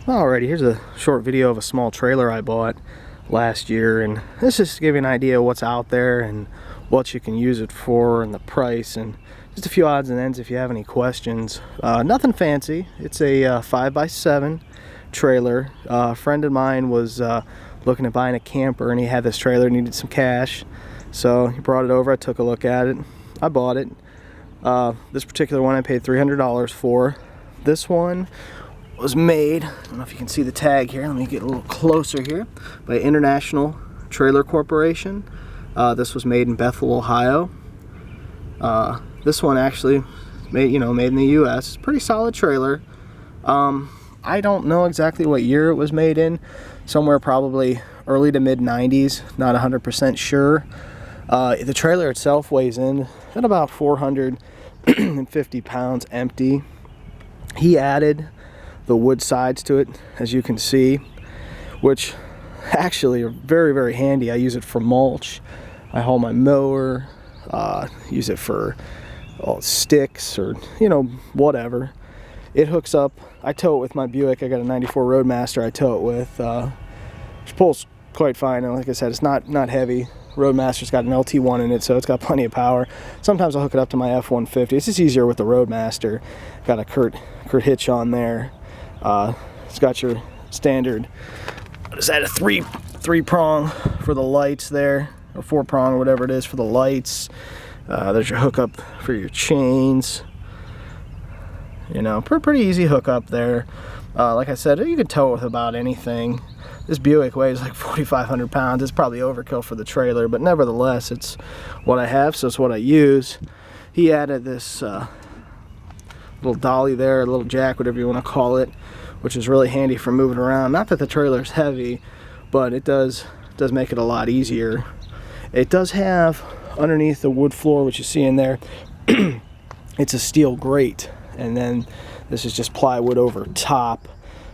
Alrighty, here's a short video of a small trailer I bought last year, and this is to give you an idea of what's out there and what you can use it for and the price, and just a few odds and ends if you have any questions. Nothing fancy. It's a 5x7 trailer. A friend of mine was looking at buying a camper, and he had this trailer, needed some cash, so he brought it over. I took a look at it. I bought it. This particular one I paid $300 for. This one was made, I don't know if you can see the tag here, let me get a little closer here, by International Trailer Corporation. This was made in Bethel, Ohio. This one actually made in the US. Pretty solid trailer. I don't know exactly what year it was made in, somewhere probably early to mid 90s, not 100% sure. The trailer itself weighs in at about 450 pounds empty. He added the wood sides to it, as you can see, which actually are very, very handy. I use it for mulch. I haul my mower, use it for sticks or whatever. It hooks up. I tow it with my Buick. I got a 94 Roadmaster I tow it with. Which pulls quite fine, and like I said, it's not heavy. Roadmaster's got an LT1 in it, so it's got plenty of power. Sometimes I'll hook it up to my F-150. It's just easier with the Roadmaster. Got a Kurt hitch on there. It's got your standard, what is that, a three prong for the lights there, or 4-prong or whatever it is for the lights. There's your hookup for your chains. Pretty easy hookup there. Like I said, you can tow it with about anything. This Buick weighs like 4,500 pounds. It's probably overkill for the trailer, but nevertheless, it's what I have, so it's what I use. He added this little dolly there, a little jack, whatever you want to call it, which is really handy for moving around. Not that the trailer's heavy, but it does make it a lot easier. It does have underneath the wood floor, which you see in there, it's a steel grate, and then this is just plywood over top.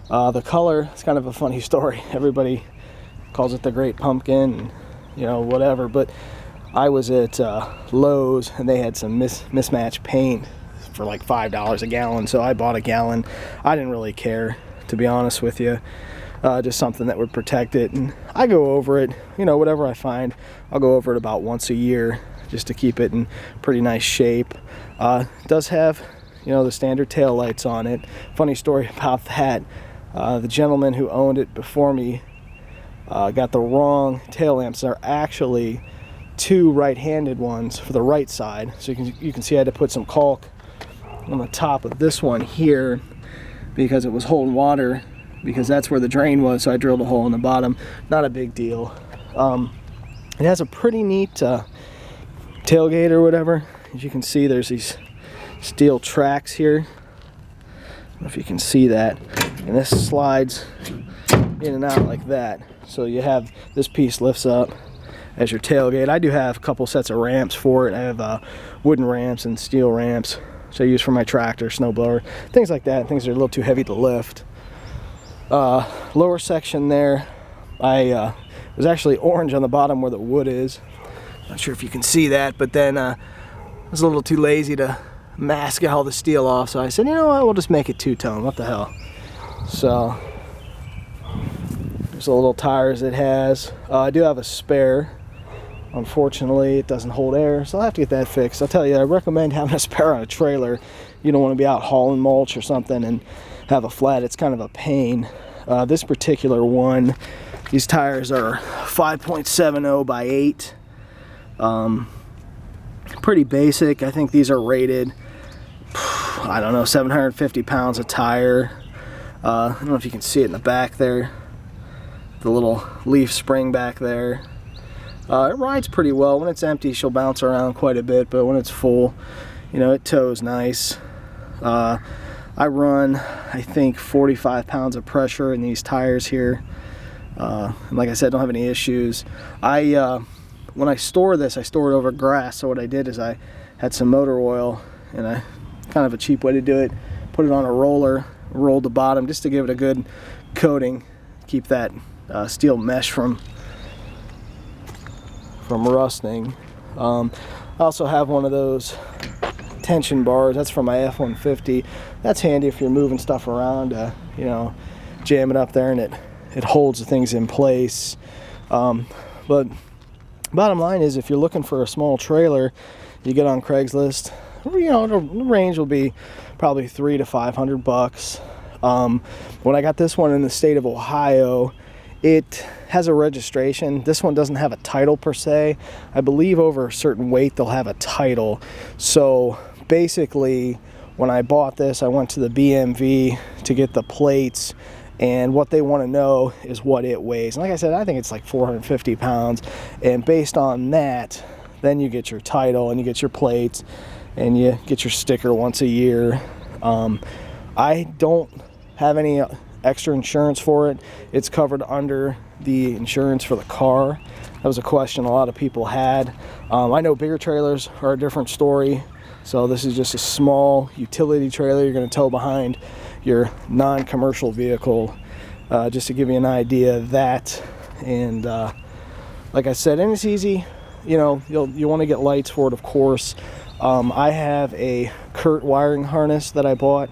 The color, it's kind of a funny story. Everybody calls it the Great Pumpkin, and, whatever, but I was at Lowe's, and they had some mismatched paint for like $5 a gallon, so I bought a gallon. I didn't really care, to be honest with you. Just something that would protect it, and I go over it, whatever I find, I'll go over it about once a year just to keep it in pretty nice shape. It does have, the standard tail lights on it. Funny story about that, the gentleman who owned it before me got the wrong tail lamps. They're actually two right-handed ones for the right side, so you can see I had to put some caulk on the top of this one here because it was holding water, because that's where the drain was, so I drilled a hole in the bottom. Not a big deal. It has a pretty neat tailgate or whatever. As you can see, there's these steel tracks here. I don't know if you can see that. And this slides in and out like that. So you have this piece lifts up as your tailgate. I do have a couple sets of ramps for it. I have wooden ramps and steel ramps, which I use for my tractor, snowblower, things like that. Things that are a little too heavy to lift. Lower section there, I was actually orange on the bottom where the wood is. Not sure if you can see that, but then I was a little too lazy to mask all the steel off, so I said, you know what, we'll just make it two-tone. What the hell? So there's the little tires it has. I do have a spare. Unfortunately, it doesn't hold air, so I'll have to get that fixed. I'll tell you, I recommend having a spare on a trailer. You don't want to be out hauling mulch or something and have a flat. It's kind of a pain. This particular one, these tires are 5.70 by 8. Pretty basic. I think these are rated, I don't know, 750 pounds a tire. I don't know if you can see it in the back there, the little leaf spring back there. It rides pretty well. When it's empty, she'll bounce around quite a bit, but when it's full, it tows nice. I run, I think, 45 pounds of pressure in these tires here. Like I said, don't have any issues. When I store this, I store it over grass, so what I did is I had some motor oil, and kind of a cheap way to do it, put it on a roller, rolled the bottom just to give it a good coating, keep that steel mesh from rusting. I also have one of those tension bars. That's for my F-150. That's handy if you're moving stuff around, jam it up there, and it holds the things in place. But bottom line is, if you're looking for a small trailer, you get on Craigslist, you know, the range will be probably $300 to $500. When I got this one in the state of Ohio, it has a registration. This one doesn't have a title per se. I believe over a certain weight they'll have a title. So basically, when I bought this, I went to the BMV to get the plates, and what they want to know is what it weighs. And like I said, I think it's like 450 pounds. And based on that, then you get your title and you get your plates and you get your sticker once a year. I don't have any extra insurance for it. It's covered under the insurance for the car. That was a question a lot of people had. I know bigger trailers are a different story. So this is just a small utility trailer you're going to tow behind your non-commercial vehicle, just to give you an idea of that. And like I said, and it's easy. You know, you want to get lights for it, of course. I have a Kurt wiring harness that I bought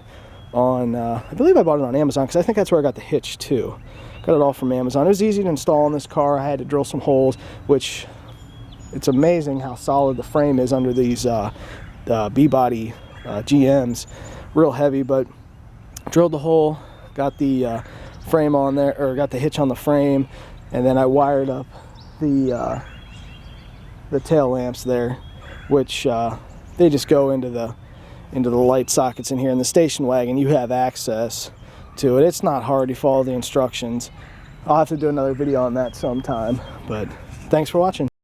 on, I believe I bought it on Amazon, because I think that's where I got the hitch too. Got it all from Amazon. It was easy to install in this car. I had to drill some holes, which it's amazing how solid the frame is under these B-body GMs. Real heavy, but drilled the hole, got the frame on there, or got the hitch on the frame, and then I wired up the tail lamps there, which they just go into the light sockets in here. In the station wagon, you have access to it. It's not hard. You follow the instructions. I'll have to do another video on that sometime, but thanks for watching.